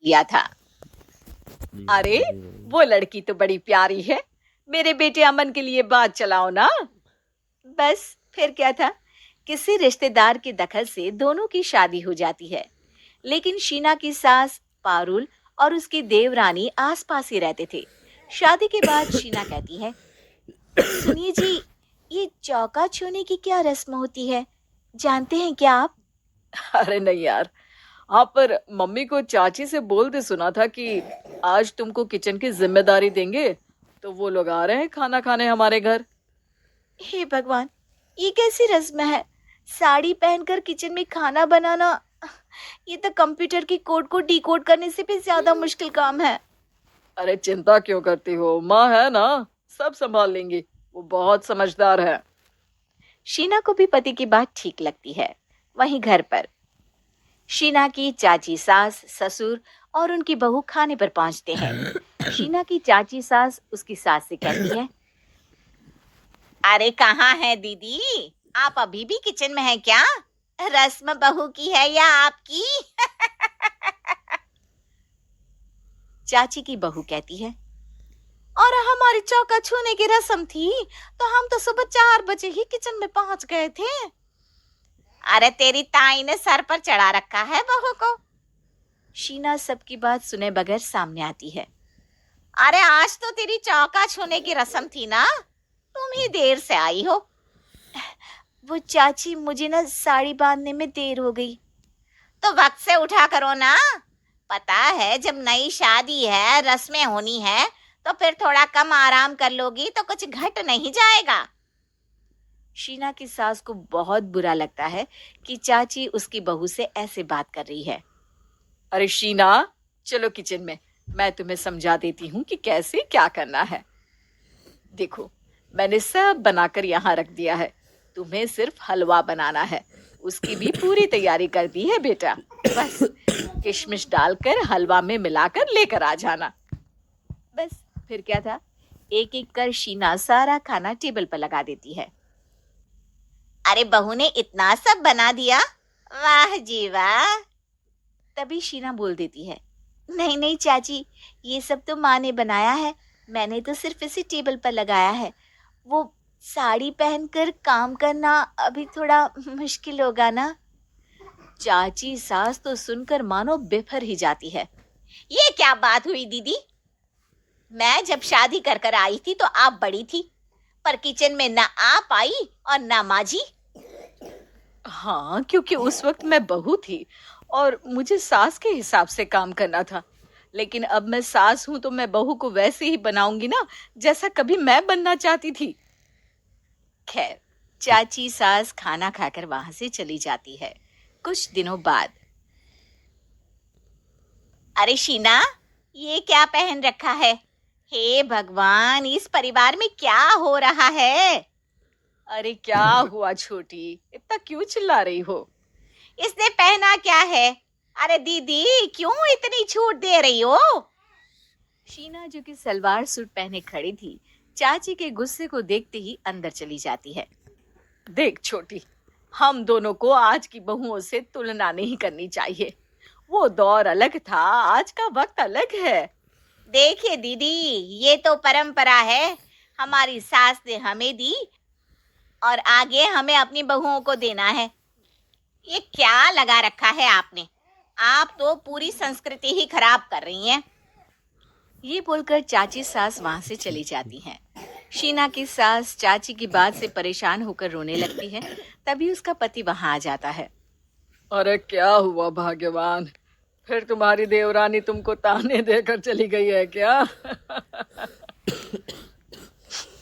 लिया था। अरे, वो लड़की तो बड़ी प्यारी है। मेरे बेटे अमन के लिए बात चलाओ ना। बस फिर क्या था, किसी रिश्तेदार के दखल से दोनों की शादी हो जाती है। लेकिन शीना की सास पारुल और उसकी देवरानी आसपास ही रहते थे। शादी के बाद शीना कहती है, सुनिए जी, ये चौका छूने की क्या रस्म होती है, जानते हैं क्या आप? अरे नहीं यार। हाँ, पर मम्मी को चाची से बोलते सुना था कि आज तुमको किचन की जिम्मेदारी देंगे, तो वो लोग आ रहे हैं खाना खाने हमारे घर। हे भगवान, ये कैसी रस्म है? साड़ी पहनकर किचन में खाना बनाना, ये तो कंप्यूटर की कोड को डिकोड करने से भी ज्यादा मुश्किल काम है। अरे चिंता क्यों करती हो, माँ है ना, सब संभाल लेंगी। वो बहुत समझदार है। शीना को भी पति की बात ठीक लगती है। वहीं घर पर शीना की चाची सास, ससुर और उनकी बहू खाने पर पहुंचते हैं। शीना की चाची सास उसकी सास से कहती है, अरे कहाँ है दीदी, आप अभी भी किचन में हैं क्या? रस्म बहू की है या आपकी? चाची की बहू कहती है, और हमारी चौका छूने की रस्म थी, तो हम तो सुबह 4 बजे ही किचन में पहुंच गए थे। अरे तेरी ताई ने सर पर चढ़ा रखा है बहू को। शीना सबकी बात सुने बगैर सामने आती है। अरे आज तो तेरी चौका छूने की रस्म थी ना, तुम ही देर से आई हो। वो चाची, मुझे ना साड़ी बांधने में देर हो गई। तो वक्त से उठा करो ना, पता है जब नई शादी है, रस्में होनी है, तो फिर थोड़ा कम आराम कर लोगी तो कुछ घट नहीं जाएगा। शीना की सास को बहुत बुरा लगता है कि चाची उसकी बहू से ऐसे बात कर रही है। अरे शीना, चलो किचन में, मैं तुम्हें समझा देती हूँ कि कैसे क्या करना है। देखो, मैंने सब बनाकर यहाँ रख दिया है, तुम्हें सिर्फ हलवा बनाना है। उसकी भी पूरी तैयारी कर दी है बेटा। बस किशमिश डालकर हलवा में मिलाकर लेकर आ जाना। बस फिर क्या था, एक एक कर शीना सारा खाना टेबल पर लगा देती है। अरे बहू ने इतना सब बना दिया, वाह जी वाह। तभी शीना बोल देती है, नहीं नहीं चाची, ये सब तो माँ ने बनाया है, मैंने तो सिर्फ इसे टेबल पर लगाया है। वो साड़ी पहनकर काम करना अभी थोड़ा मुश्किल होगा ना। चाची सास तो सुनकर मानो बेफर ही जाती है। ये क्या बात हुई दीदी, मैं जब शादी कर कर आई थी तो आप बड़ी थी, पर किचन में ना आप आई और ना माँ जी। हाँ, क्योंकि उस वक्त मैं बहू थी और मुझे सास के हिसाब से काम करना था। लेकिन अब मैं सास हूं तो मैं बहू को वैसे ही बनाऊंगी ना, जैसा कभी मैं बनना चाहती थी। खैर, चाची सास खाना खाकर वहां से चली जाती है। कुछ दिनों बाद, अरे शीना, ये क्या पहन रखा है? हे भगवान, इस परिवार में क्या हो रहा है? अरे क्या हुआ छोटी, इतना क्यों चिल्ला रही हो? इसने पहना क्या है? अरे दीदी, क्यों इतनी छूट दे रही हो? शीना, जो कि सलवार सूट पहने खड़ी थी, चाची के गुस्से को देखते ही अंदर चली जाती है। देख छोटी, हम दोनों को आज की बहुओं से तुलना नहीं करनी चाहिए। वो दौर अलग था, आज का वक्त अलग है। देखिए दीदी, ये तो परंपरा है, हमारी सास ने हमें दी और आगे हमें अपनी बहुओं को देना है। ये क्या लगा रखा है आपने? आप तो पूरी संस्कृति ही खराब कर रही हैं। ये बोलकर चाची सास वहां से चली जाती हैं। शीना की सास चाची की बात से परेशान होकर रोने लगती है। तभी उसका पति वहां आ जाता है। अरे क्या हुआ भाग्यवान, फिर तुम्हारी देवरानी तुमको ताने देकर चली गई है क्या?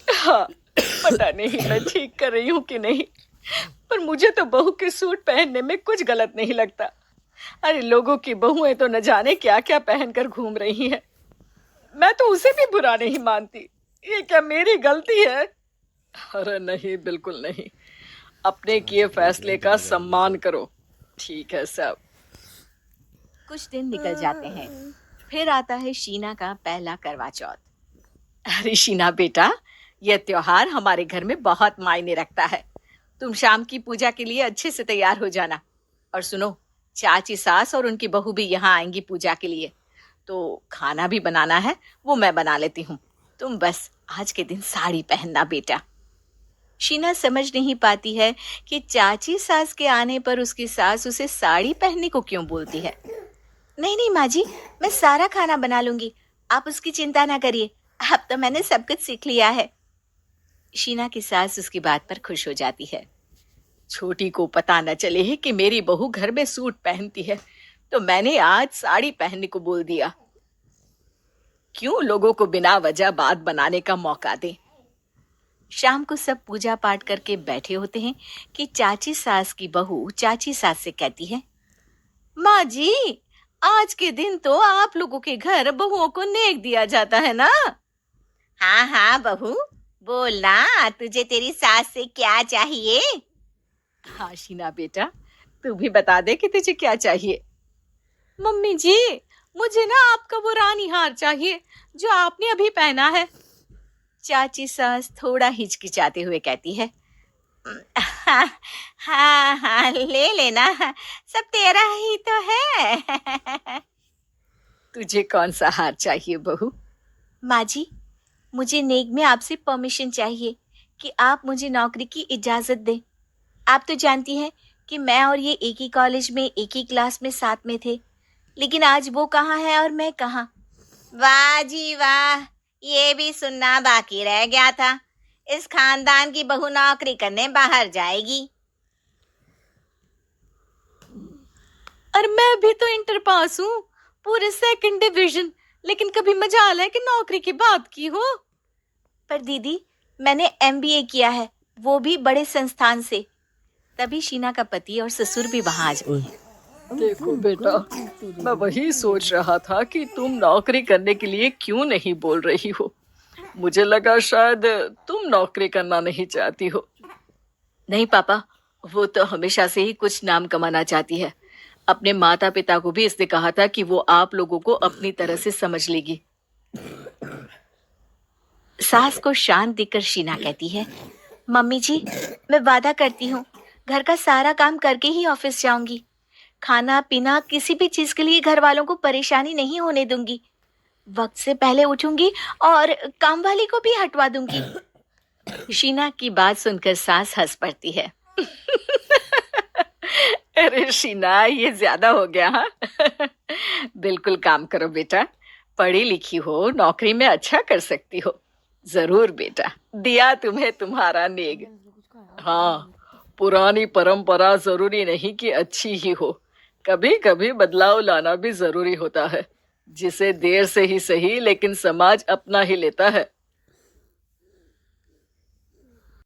हाँ, पता नहीं मैं ठीक कर रही हूँ कि नहीं, पर मुझे तो बहू के सूट पहनने में कुछ गलत नहीं लगता। अरे लोगों की बहुएं तो न जाने क्या क्या पहनकर घूम रही हैं। मैं तो उसे भी बुरा नहीं मानती। ये क्या मेरी गलती है? अरे नहीं, बिल्कुल नहीं। अपने किए फैसले का सम्मान करो, ठीक है सब। कुछ दिन निकल जाते हैं। फिर आता है शीना का पहला करवा चौथ। अरे शीना बेटा, यह त्योहार हमारे घर में बहुत मायने रखता है। तुम शाम की पूजा के लिए अच्छे से तैयार हो जाना। और सुनो, चाची सास और उनकी बहू भी यहाँ आएंगी पूजा के लिए। तो खाना भी बनाना है, वो मैं बना लेती हूँ। तुम बस आज के दिन साड़ी पहनना बेटा। शीना समझ नहीं पाती है कि चाची सास के आने पर उसकी सास उसे साड़ी पहनने को क्यों बोलती है। नहीं नहीं माँ जी, मैं सारा खाना बना लूंगी, आप उसकी चिंता ना करिए, अब तो मैंने सब कुछ सीख लिया है। शीना की सास उसकी बात पर खुश हो जाती है। छोटी को पता न चले कि मेरी बहू घर में सूट पहनती है, तो मैंने आज साड़ी पहनने को बोल दिया। क्यों लोगों को बिना वजह बात बनाने का मौका दे। शाम को सब पूजा पाठ करके बैठे होते हैं कि चाची सास की बहू चाची सास से कहती है, माँ जी, आज के दिन तो आप लोगों के घर बहुओं को नेक दिया जाता है ना। हाँ हाँ बहू, बोलना, तुझे तेरी सास से क्या चाहिए। हाँ शीना बेटा, तू भी बता दे कि तुझे क्या चाहिए। मम्मी जी, मुझे ना आपका वो रानी हार चाहिए जो आपने अभी पहना है। चाची सास थोड़ा हिचकिचाते हुए कहती है, हाँ हाँ हाँ, ले लेना, सब तेरा ही तो है। तुझे कौन सा हार चाहिए बहू। माँ जी, मुझे नेक में आपसे परमिशन चाहिए कि आप मुझे नौकरी की इजाजत दें। आप तो जानती हैं कि मैं और ये एक ही कॉलेज में एक ही क्लास में साथ में थे, लेकिन आज वो कहाँ है और मैं कहाँ। वाह जी वाह, ये भी सुनना बाकी रह गया था। इस खानदान की बहू नौकरी करने बाहर जाएगी। और मैं भी तो इंटर पास हूँ, पूरे सेकंड डिवीजन, लेकिन कभी मजाल है कि नौकरी की बात की हो। पर दीदी, मैंने एमबीए किया है, वो भी बड़े संस्थान से। तभी शीना का पति और ससुर भी वहां आ जाते हैं। देखो बेटा, मैं वही सोच रहा था कि तुम नौकरी करने के लिए क्यों नहीं बोल रही हो। मुझे लगा शायद तुम नौकरी करना नहीं चाहती हो। नहीं पापा, वो तो हमेशा से ही कुछ नाम कमाना चाहती है। अपने माता पिता को भी इसने कहा था कि वो आप लोगों को अपनी तरह से समझ लेगी। सास को शांत देखकर शीना कहती है, मम्मी जी, मैं वादा करती हूँ, घर का सारा काम करके ही ऑफिस जाऊंगी। खाना पीना किसी भी चीज के लिए घर वालों को परेशानी नहीं होने दूंगी। वक्त से पहले उठूंगी और काम वाली को भी हटवा दूंगी। शीना की बात सुनकर सास हंस पड़ती है। अरे शीना, ये ज्यादा हो गया हाँ। बिल्कुल काम करो बेटा, पढ़ी लिखी हो, नौकरी में अच्छा कर सकती हो। जरूर बेटा, दिया तुम्हें तुम्हारा नेग। हाँ, पुरानी परंपरा जरूरी नहीं कि अच्छी ही हो, कभी कभी बदलाव लाना भी जरूरी होता है, जिसे देर से ही सही लेकिन समाज अपना ही लेता है।